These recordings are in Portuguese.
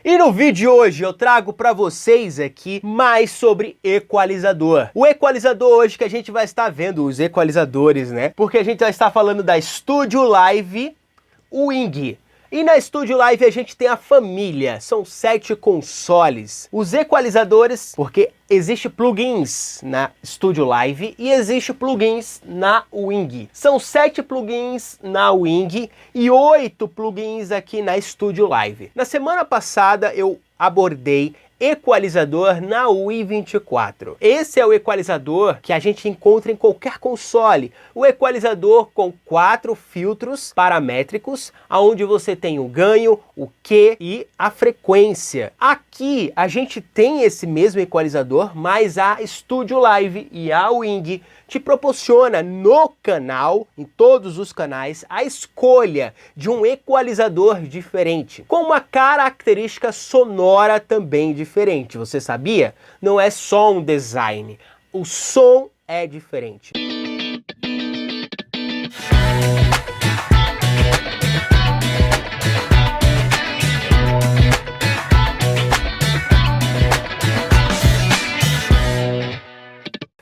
E no vídeo de hoje eu trago para vocês aqui mais sobre equalizador. O equalizador hoje que a gente vai estar vendo, os equalizadores, né? Porque a gente vai estar falando da Studio Live Wing. E na Studio Live a gente tem a família, são 7 consoles. Os equalizadores, porque existe plugins na Studio Live e existe plugins na Wing. São 7 plugins na Wing e 8 plugins aqui na Studio Live. Na semana passada eu abordei equalizador na Wii24. Esse é o equalizador que a gente encontra em qualquer console. O equalizador com 4 filtros paramétricos, onde você tem o ganho, o Q e a frequência. Aqui a gente tem esse mesmo equalizador, mas a Studio Live e a Wing te proporciona no canal, em todos os canais, a escolha de um equalizador diferente, com uma característica sonora também diferente. Você sabia? Não é só um design, o som é diferente.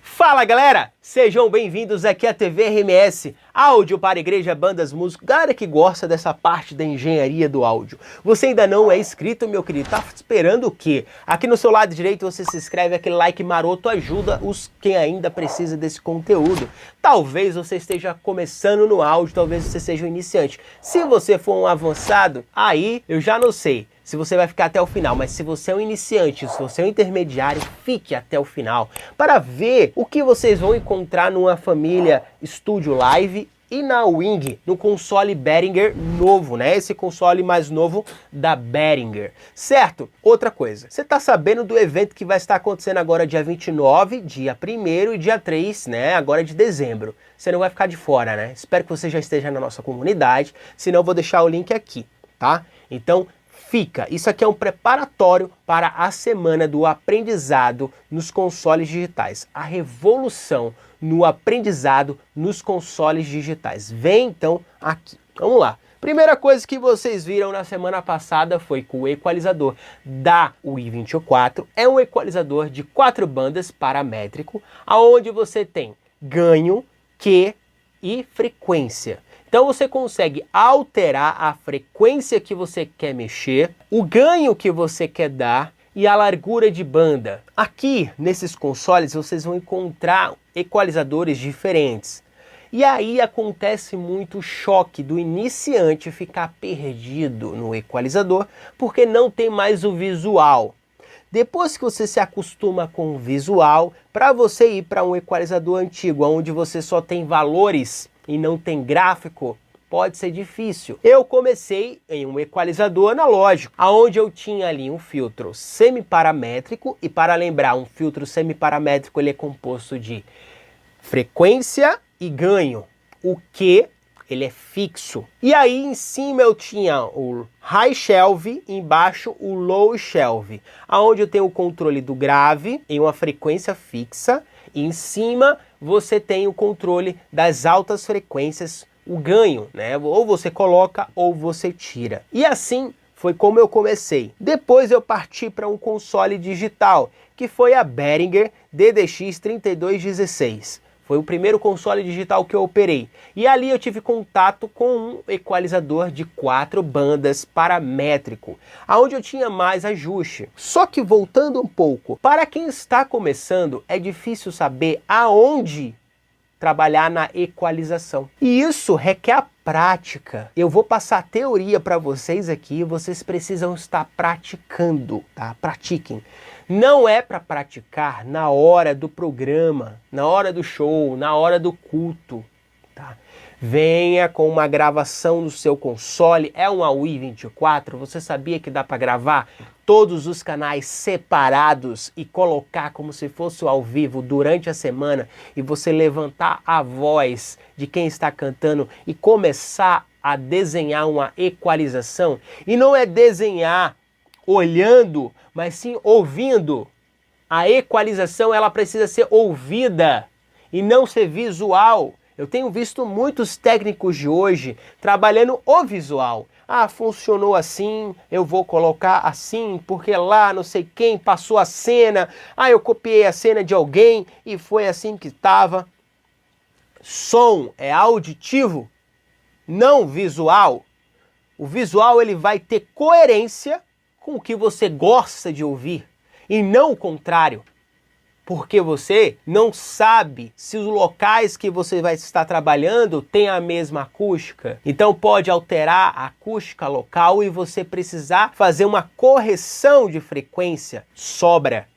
Fala galera, sejam bem-vindos aqui à TV RMS, áudio para igreja, bandas, músicos, galera que gosta dessa parte da engenharia do áudio. Você ainda não é inscrito, meu querido, tá esperando o quê? Aqui no seu lado direito você se inscreve, aquele like maroto ajuda quem ainda precisa desse conteúdo. Talvez você esteja começando no áudio, talvez você seja um iniciante. Se você for um avançado, aí eu já não sei se você vai ficar até o final, mas se você é um iniciante, se você é um intermediário, fique até o final para ver o que vocês vão encontrar numa família Studio Live e na Wing, no console Behringer novo, né? Esse console mais novo da Behringer, certo? Outra coisa, você tá sabendo do evento que vai estar acontecendo agora dia 29, dia 1º e dia 3, né? Agora de dezembro. Você não vai ficar de fora, né? Espero que você já esteja na nossa comunidade, senão eu vou deixar o link aqui, tá? Então, fica. Isso aqui é um preparatório para a semana do aprendizado nos consoles digitais. A revolução no aprendizado nos consoles digitais. Vem então aqui. Vamos lá. Primeira coisa que vocês viram na semana passada foi que o equalizador da Wii24 é um equalizador de 4 bandas paramétrico, aonde você tem ganho, Q e frequência. Então você consegue alterar a frequência que você quer mexer, o ganho que você quer dar e a largura de banda. Aqui, nesses consoles, vocês vão encontrar equalizadores diferentes. E aí acontece muito o choque do iniciante ficar perdido no equalizador, porque não tem mais o visual. Depois que você se acostuma com o visual, para você ir para um equalizador antigo, onde você só tem valores e não tem gráfico, pode ser difícil. Eu comecei em um equalizador analógico, onde eu tinha ali um filtro semiparamétrico, e para lembrar, um filtro semiparamétrico ele é composto de frequência e ganho. O Q, ele é fixo. E aí em cima eu tinha o high shelf, embaixo o low shelf, onde eu tenho o controle do grave em uma frequência fixa, e em cima você tem o controle das altas frequências, o ganho, né? Ou você coloca ou você tira. E assim foi como eu comecei. Depois eu parti para um console digital, que foi a Behringer DDX 3216. Foi o primeiro console digital que eu operei. E ali eu tive contato com um equalizador de 4 bandas paramétrico, onde eu tinha mais ajuste. Só que voltando um pouco, para quem está começando, é difícil saber aonde trabalhar na equalização. E isso requer a prática. Eu vou passar a teoria para vocês aqui, vocês precisam estar praticando, tá? Pratiquem. Não é para praticar na hora do programa, na hora do show, na hora do culto, tá? Venha com uma gravação no seu console, é uma Wii24, você sabia que dá para gravar todos os canais separados e colocar como se fosse ao vivo durante a semana e você levantar a voz de quem está cantando e começar a desenhar uma equalização? E não é desenhar olhando, mas sim ouvindo. A equalização ela precisa ser ouvida e não ser visual. Eu tenho visto muitos técnicos de hoje trabalhando o visual. Ah, funcionou assim, eu vou colocar assim, porque lá não sei quem passou a cena. Ah, eu copiei a cena de alguém e foi assim que estava. Som é auditivo, não visual. O visual ele vai ter coerência com o que você gosta de ouvir e não o contrário. Porque você não sabe se os locais que você vai estar trabalhando têm a mesma acústica. Então pode alterar a acústica local e você precisar fazer uma correção de frequência. Sobra.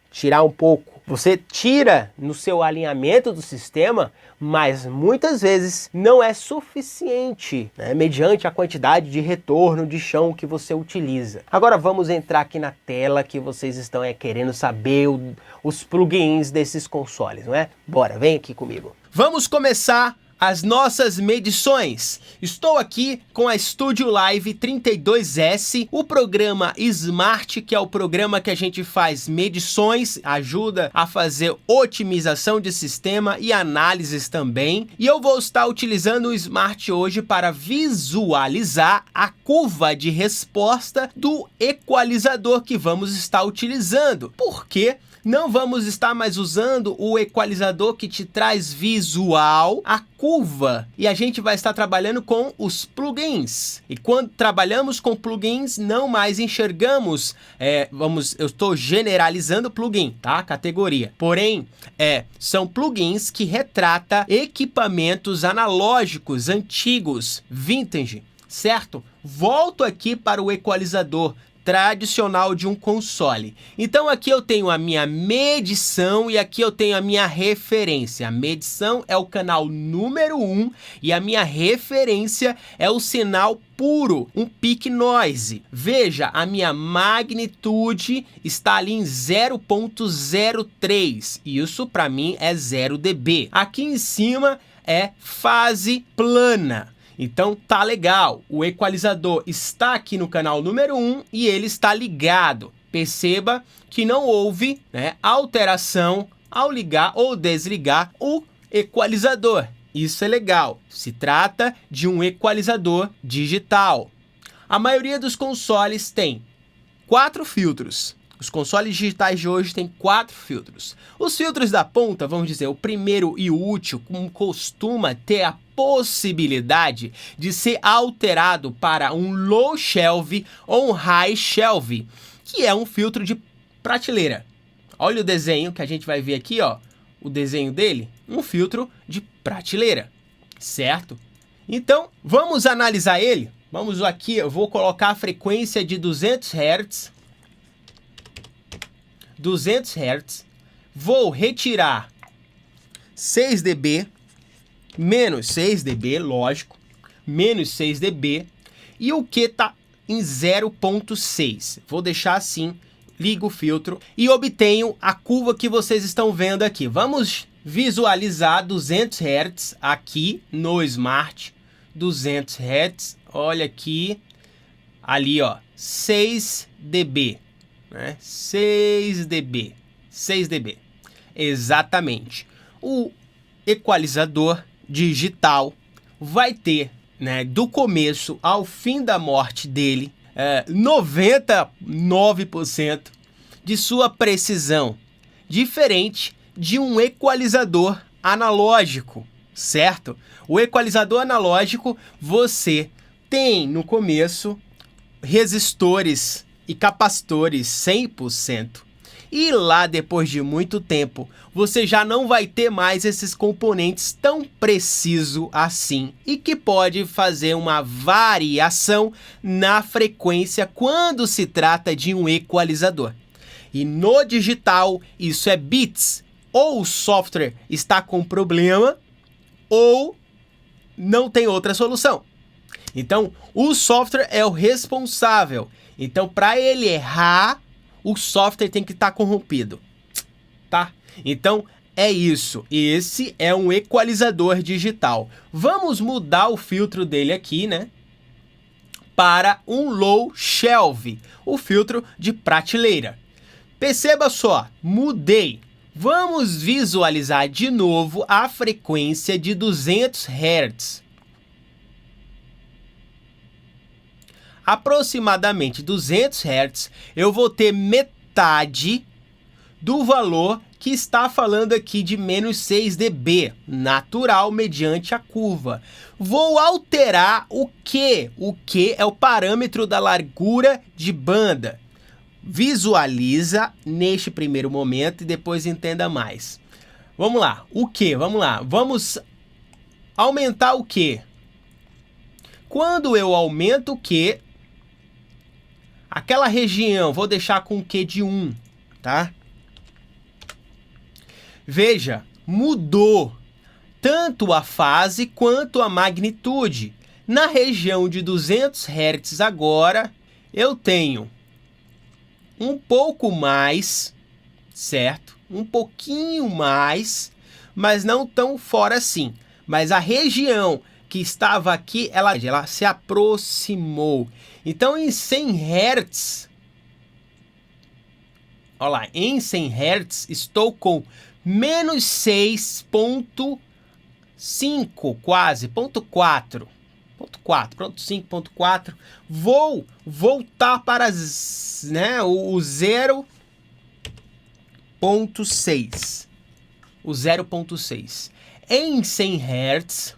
Tirar um pouco. Você tira no seu alinhamento do sistema, mas muitas vezes não é suficiente, né, mediante a quantidade de retorno de chão que você utiliza. Agora vamos entrar aqui na tela que vocês estão querendo saber os plugins desses consoles, não é? Bora, vem aqui comigo. Vamos começar as nossas medições. Estou aqui com a Studio Live 32S, o programa Smart, que é o programa que a gente faz medições, ajuda a fazer otimização de sistema e análises também. E eu vou estar utilizando o Smart hoje para visualizar a curva de resposta do equalizador que vamos estar utilizando. Por quê? Não vamos estar mais usando o equalizador que te traz visual, a curva, e a gente vai estar trabalhando com os plugins. E quando trabalhamos com plugins, não mais enxergamos, eu estou generalizando plugin, tá? Categoria. Porém, são plugins que retratam equipamentos analógicos antigos, vintage, certo? Volto aqui para o equalizador tradicional de um console. Então aqui eu tenho a minha medição e aqui eu tenho a minha referência. A medição é o canal número 1 e a minha referência é o sinal puro, um peak noise. Veja, a minha magnitude está ali em 0.03. Isso para mim é 0 dB. Aqui em cima é fase plana. Então tá legal, o equalizador está aqui no canal número 1 e ele está ligado. Perceba que não houve, né, alteração ao ligar ou desligar o equalizador. Isso é legal, se trata de um equalizador digital. A maioria dos consoles tem 4 filtros. Os consoles digitais de hoje têm 4 filtros. Os filtros da ponta, vamos dizer, o primeiro e o último, costuma ter a possibilidade de ser alterado para um low shelf ou um high shelf, que é um filtro de prateleira. Olha o desenho que a gente vai ver aqui, ó, o desenho dele, um filtro de prateleira, certo? Então, vamos analisar ele. Vamos aqui, eu vou colocar a frequência de 200 Hz. 200 Hz. Vou retirar 6 dB, menos 6 dB, lógico, menos 6 dB, e o que tá em 0.6. Vou deixar assim, ligo o filtro e obtenho a curva que vocês estão vendo aqui. Vamos visualizar 200 Hz aqui no Smart, 200 Hz, olha aqui, ali ó, 6 dB, né? 6 dB, 6 dB, exatamente. O equalizador digital vai ter, né, do começo ao fim da morte dele, 99% de sua precisão, diferente de um equalizador analógico, certo? O equalizador analógico, você tem no começo resistores e capacitores 100%. E lá, depois de muito tempo, você já não vai ter mais esses componentes tão preciso assim e que pode fazer uma variação na frequência quando se trata de um equalizador. E no digital, isso é bits. Ou o software está com problema ou não tem outra solução. Então, o software é o responsável. Então, para ele errar, o software tem que estar corrompido, tá? Então, é isso. Esse é um equalizador digital. Vamos mudar o filtro dele aqui, né? Para um low shelf, o filtro de prateleira. Perceba só, mudei. Vamos visualizar de novo a frequência de 200 Hz. Aproximadamente 200 Hz, eu vou ter metade do valor que está falando aqui de menos 6 dB, natural mediante a curva. Vou alterar o Q. O Q é o parâmetro da largura de banda. Visualiza neste primeiro momento e depois entenda mais. Vamos lá, o Q, vamos lá. Vamos aumentar o Q. Quando eu aumento o Q, aquela região, vou deixar com o Q de 1, tá? Veja, mudou tanto a fase quanto a magnitude. Na região de 200 Hz agora, eu tenho um pouco mais, certo? Um pouquinho mais, mas não tão fora assim. Mas a região que estava aqui, ela se aproximou. Então, em 100 Hz, olha lá, em 100 Hz, estou com menos 6,5 quase, ponto 4. Ponto 4, ponto 5, ponto 4. Vou voltar para o 0,6. O 0,6. Em 100 Hz,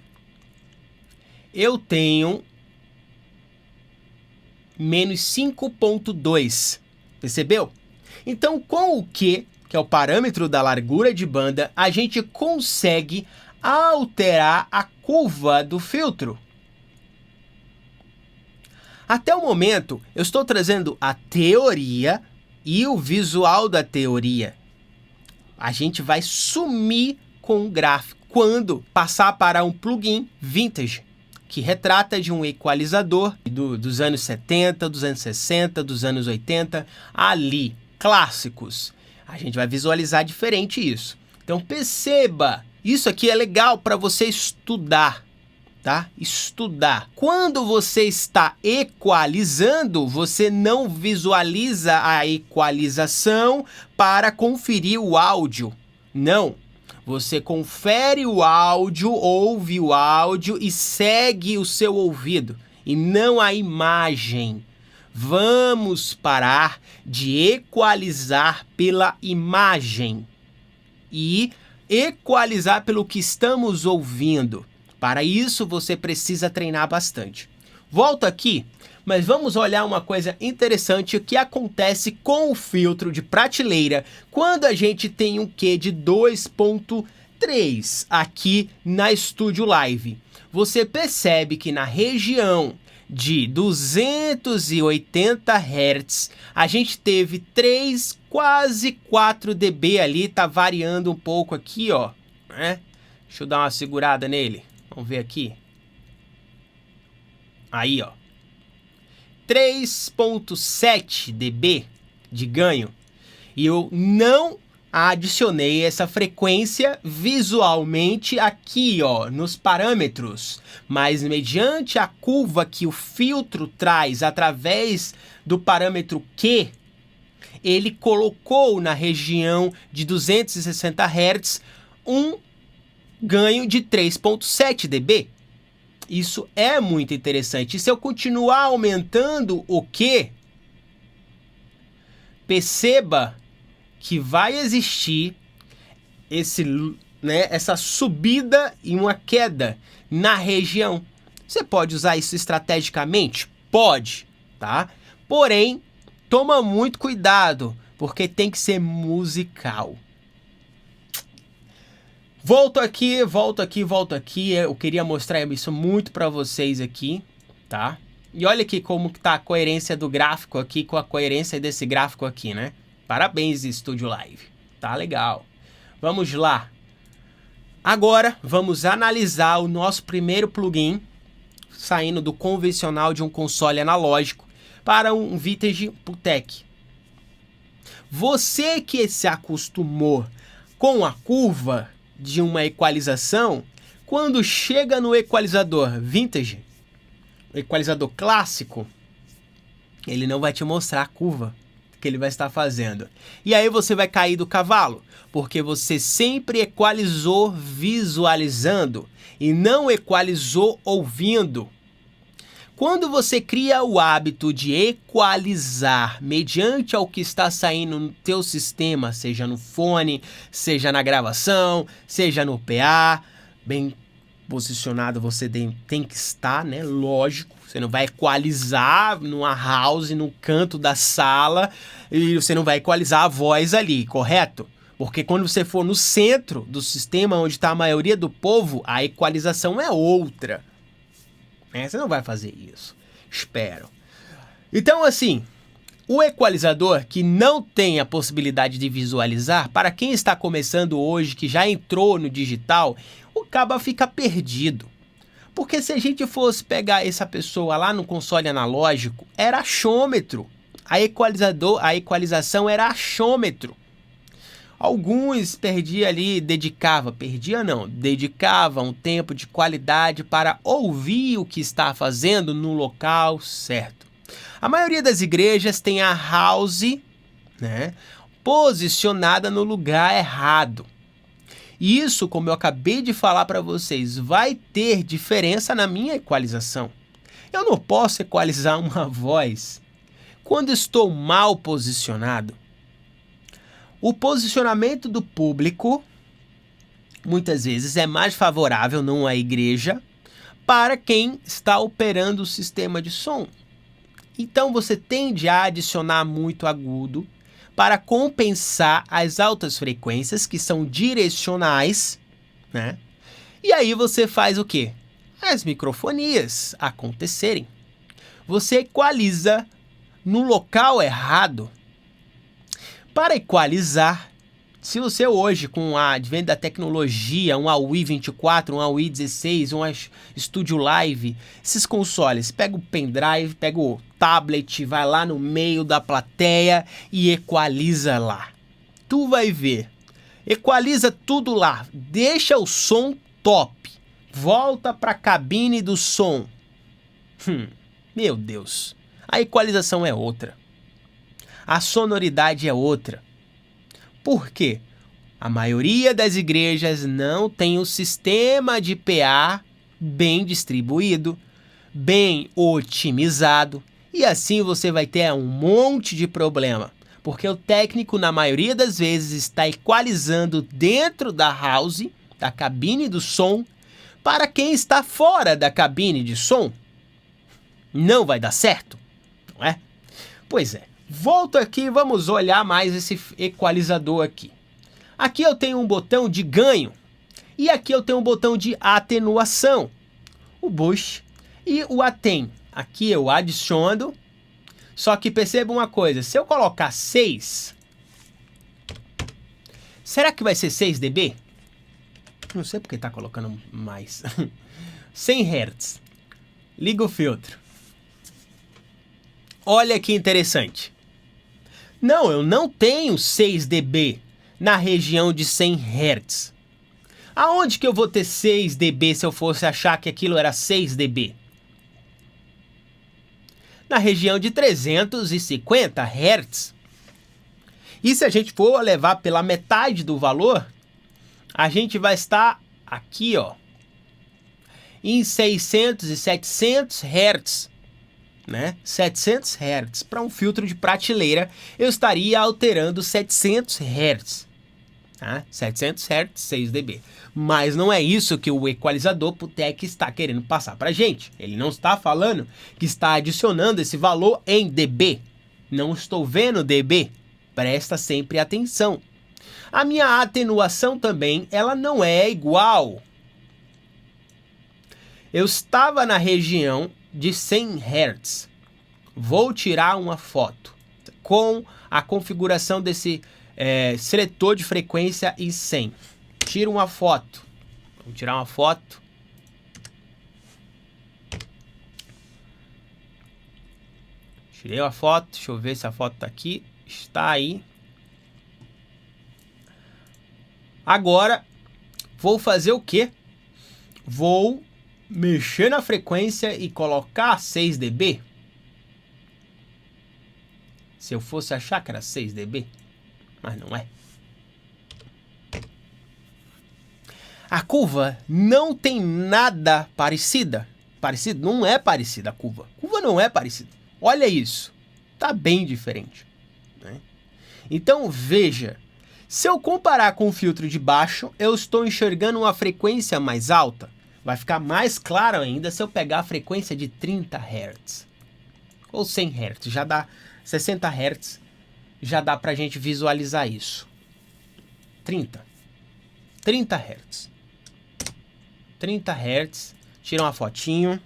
eu tenho menos 5,2. Percebeu? Então, com o Q, que é o parâmetro da largura de banda, a gente consegue alterar a curva do filtro. Até o momento, eu estou trazendo a teoria e o visual da teoria. A gente vai sumir com o gráfico quando passar para um plugin vintage, que retrata de um equalizador dos anos 70, dos anos 60, dos anos 80, ali, clássicos. A gente vai visualizar diferente isso. Então perceba, isso aqui é legal para você estudar. Tá? Estudar. Quando você está equalizando, você não visualiza a equalização para conferir o áudio. Não. Você confere o áudio, ouve o áudio e segue o seu ouvido, e não a imagem. Vamos parar de equalizar pela imagem e equalizar pelo que estamos ouvindo. Para isso, você precisa treinar bastante. Volto aqui, mas vamos olhar uma coisa interessante que acontece com o filtro de prateleira quando a gente tem um Q de 2.3 aqui na Studio Live. Você percebe que na região de 280 Hz, a gente teve 3, quase 4 dB ali, tá variando um pouco aqui, ó, né? Deixa eu dar uma segurada nele. Vamos ver aqui. Aí, ó. 3.7 dB de ganho. E eu não adicionei essa frequência visualmente aqui, ó, nos parâmetros. Mas mediante a curva que o filtro traz através do parâmetro Q, ele colocou na região de 260 Hz um ganho de 3.7 dB. Isso é muito interessante. E se eu continuar aumentando o Q, perceba que vai existir essa subida e uma queda na região. Você pode usar isso estrategicamente? Pode, tá? Porém, toma muito cuidado, porque tem que ser musical. Volto aqui. Eu queria mostrar isso muito para vocês aqui, tá? E olha aqui como que tá a coerência do gráfico aqui com a coerência desse gráfico aqui, né? Parabéns, Studio Live. Tá legal. Vamos lá. Agora, vamos analisar o nosso primeiro plugin, saindo do convencional de um console analógico para um Vintage Pultec. Você que se acostumou com a curva de uma equalização, quando chega no equalizador vintage, o equalizador clássico, ele não vai te mostrar a curva. que ele vai estar fazendo. E aí você vai cair do cavalo, porque você sempre equalizou visualizando e não equalizou ouvindo. Quando você cria o hábito de equalizar mediante ao que está saindo no teu sistema, seja no fone, seja na gravação, seja no PA, bem posicionado você tem que estar, né? Lógico, você não vai equalizar numa house, no canto da sala, e você não vai equalizar a voz ali, correto? Porque quando você for no centro do sistema, onde está a maioria do povo, a equalização é outra. Você não vai fazer isso. Espero. Então, assim, o equalizador que não tem a possibilidade de visualizar, para quem está começando hoje, que já entrou no digital, o cabo fica perdido. Porque se a gente fosse pegar essa pessoa lá no console analógico, era achômetro. A equalização era achômetro. Alguns dedicavam um tempo de qualidade para ouvir o que está fazendo no local certo. A maioria das igrejas tem a house, né, posicionada no lugar errado. Isso, como eu acabei de falar para vocês, vai ter diferença na minha equalização. Eu não posso equalizar uma voz quando estou mal posicionado. O posicionamento do público, muitas vezes, é mais favorável numa igreja para quem está operando o sistema de som. Então você tende a adicionar muito agudo para compensar as altas frequências que são direcionais, né? E aí você faz o quê? As microfonias acontecerem. Você equaliza no local errado. Para equalizar, se você hoje, com o advento da tecnologia, um AUI 24, um AUI 16, um Studio Live, esses consoles, pega o pendrive, pega o tablet, vai lá no meio da plateia e equaliza lá. Tu vai ver. Equaliza tudo lá. Deixa o som top. Volta para a cabine do som. Meu Deus. A equalização é outra. A sonoridade é outra. Por quê? A maioria das igrejas não tem o sistema de PA bem distribuído, bem otimizado, e assim você vai ter um monte de problema, porque o técnico, na maioria das vezes, está equalizando dentro da house, da cabine do som, para quem está fora da cabine de som. Não vai dar certo, não é? Pois é. Volto aqui, vamos olhar mais esse equalizador aqui. Aqui eu tenho um botão de ganho e aqui eu tenho um botão de atenuação, o Bush e o Aten. Aqui eu adiciono, só que perceba uma coisa, se eu colocar 6, será que vai ser 6 dB? Não sei porque está colocando mais. 100 Hz. Liga o filtro. Olha que interessante. Não, eu não tenho 6 dB na região de 100 Hz. Aonde que eu vou ter 6 dB se eu fosse achar que aquilo era 6 dB? Na região de 350 Hz. E se a gente for levar pela metade do valor, a gente vai estar aqui, ó, em 600 e 700 Hz. Né? 700 Hz. Para um filtro de prateleira, eu estaria alterando 700 Hz. Tá? 700 Hz, 6 dB. Mas não é isso que o equalizador Putec está querendo passar para a gente. Ele não está falando que está adicionando esse valor em dB. Não estou vendo dB. Presta sempre atenção. A minha atenuação também, ela não é igual. Eu estava na região de 100 Hz. Vou tirar uma foto com a configuração desse seletor de frequência em 100. Tiro uma foto. Vamos tirar uma foto. Tirei a foto. Deixa eu ver se a foto está aqui. Está aí. Agora, vou fazer o quê? Vou mexer na frequência e colocar 6 dB. Se eu fosse achar que era 6 dB, mas não é. A curva não tem nada parecida. Parecido? Não é parecida a curva. A curva não é parecida. Olha isso. Tá bem diferente, né? Então veja, se eu comparar com o filtro de baixo, eu estou enxergando uma frequência mais alta. Vai ficar mais claro ainda se eu pegar a frequência de 30 Hz. Ou 100 Hz. Já dá 60 Hz. Já dá pra gente visualizar isso. 30 Hz. 30 Hz. Tira uma fotinho.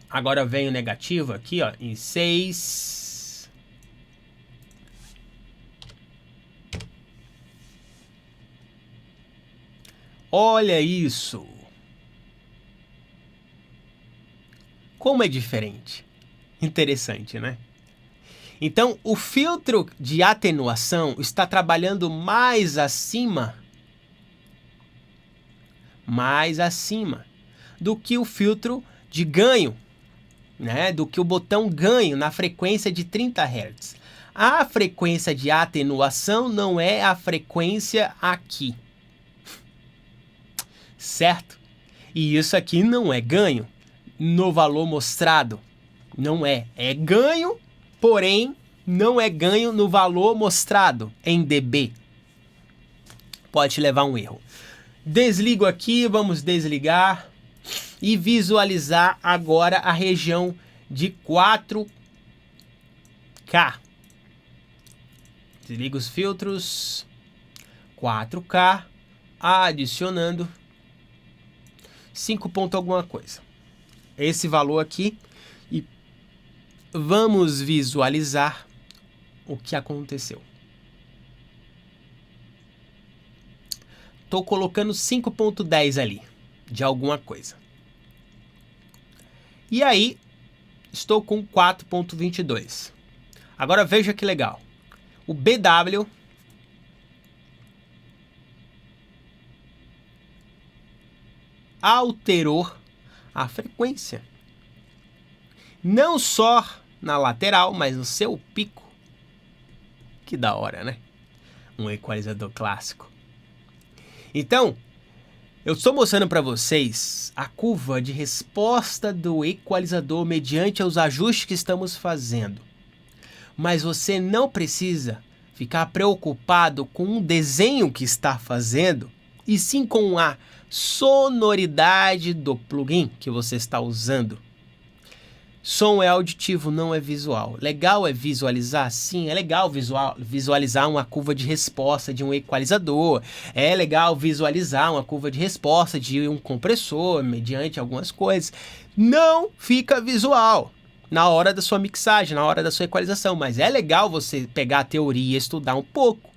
Agora vem o negativo aqui, ó, em 6. Olha isso. Como é diferente. Interessante, né? Então, o filtro de atenuação está trabalhando mais acima do que o filtro de ganho, né? Do que o botão ganho na frequência de 30 Hz. A frequência de atenuação não é a frequência aqui, certo? E isso aqui não é ganho no valor mostrado. Não é. É ganho, porém não é ganho no valor mostrado em dB. Pode te levar a um erro. Desligo aqui, vamos desligar e visualizar agora a região de 4K. Desliga os filtros. 4K, adicionando 5 ponto alguma coisa. Esse valor aqui, e vamos visualizar o que aconteceu. Estou colocando 5.10 ali, de alguma coisa. E aí, estou com 4.22. Agora veja que legal. O BW alterou a frequência. Não só na lateral, mas no seu pico. Que da hora, né? Um equalizador clássico. Então, eu estou mostrando para vocês a curva de resposta do equalizador mediante os ajustes que estamos fazendo. Mas você não precisa ficar preocupado com o desenho que está fazendo, e sim com a sonoridade do plugin que você está usando. Som é auditivo, não é visual. Legal é visualizar? Sim, é legal visualizar uma curva de resposta de um equalizador. É legal visualizar uma curva de resposta de um compressor, mediante algumas coisas. Não fica visual na hora da sua mixagem, na hora da sua equalização. Mas é legal você pegar a teoria e estudar um pouco.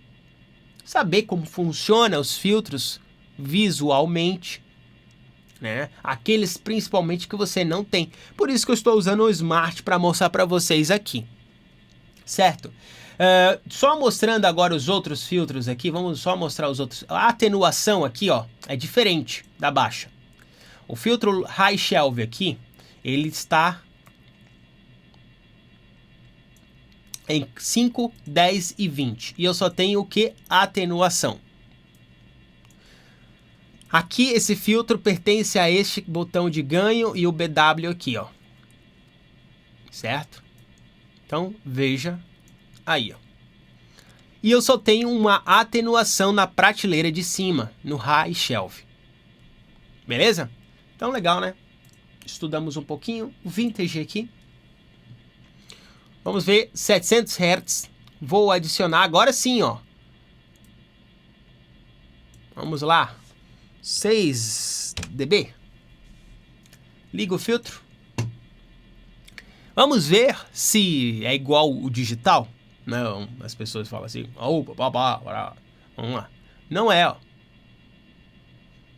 Saber como funcionam os filtros visualmente, né? Aqueles principalmente que você não tem. Por isso que eu estou usando o Smart para mostrar para vocês aqui, certo? Só mostrando agora os outros filtros aqui, vamos só mostrar os outros. A atenuação aqui, ó, é diferente da baixa. O filtro High Shelf aqui, ele está em 5, 10 e 20. E eu só tenho o que? Atenuação. Aqui esse filtro pertence a este botão de ganho e o BW aqui, ó. Certo? Então, veja aí, ó. E eu só tenho uma atenuação na prateleira de cima, no High Shelf. Beleza? Então, legal, né? Estudamos um pouquinho o Vintage aqui. Vamos ver 700 Hz. Vou adicionar agora sim, ó. Vamos lá. 6 dB. Liga o filtro. Vamos ver se é igual o digital. Não, as pessoas falam assim. Vamos lá. Não é, ó.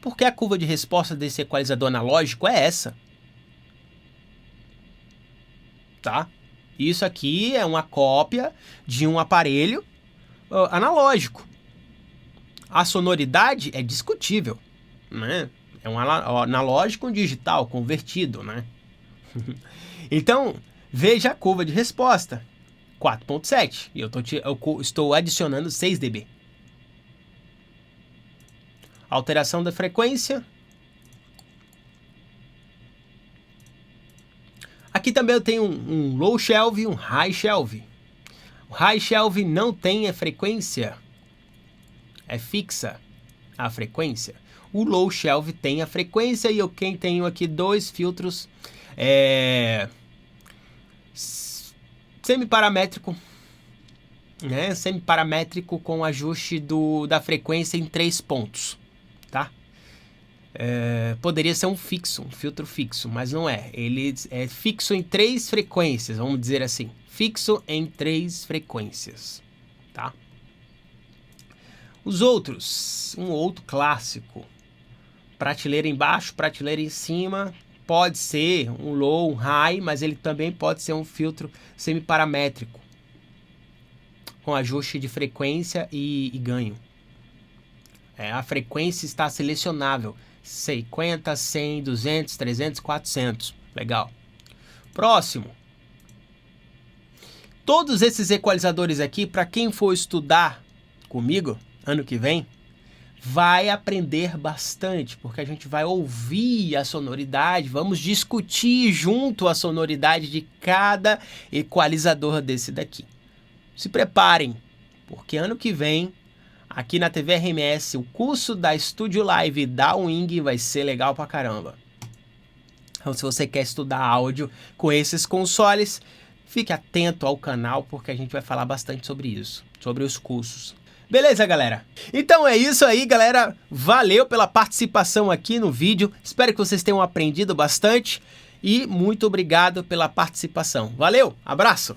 Porque a curva de resposta desse equalizador analógico é essa. Tá? Isso aqui é uma cópia de um aparelho analógico. A sonoridade é discutível, né? É um analógico com digital convertido, né? Então, Veja a curva de resposta, 4.7, e eu estou adicionando 6 dB. Alteração da frequência. Aqui também eu tenho um low shelf e um high shelf. O high shelf não tem a frequência, é fixa a frequência. O low shelf tem a frequência e eu tenho aqui dois filtros semiparamétrico, né? Semiparamétrico com ajuste da frequência em 3 pontos, tá? Poderia ser um filtro fixo, mas não é. Ele é fixo em 3 frequências, vamos dizer assim. Fixo em 3 frequências, tá? Os outros, um outro clássico. Prateleira embaixo, prateleira em cima. Pode ser um low, um high, mas ele também pode ser um filtro semiparamétrico, com ajuste de frequência e ganho. A frequência está selecionável. 50, 100, 200, 300, 400. Legal. Próximo. Todos esses equalizadores aqui, para quem for estudar comigo ano que vem, vai aprender bastante, porque a gente vai ouvir a sonoridade, vamos discutir junto a sonoridade de cada equalizador desse daqui. Se preparem, porque ano que vem, aqui na TV RMS, o curso da Studio Live da Wing vai ser legal pra caramba. Então, se você quer estudar áudio com esses consoles, fique atento ao canal, porque a gente vai falar bastante sobre isso, sobre os cursos. Beleza, galera? Então é isso aí, galera. Valeu pela participação aqui no vídeo. Espero que vocês tenham aprendido bastante e muito obrigado pela participação. Valeu, abraço!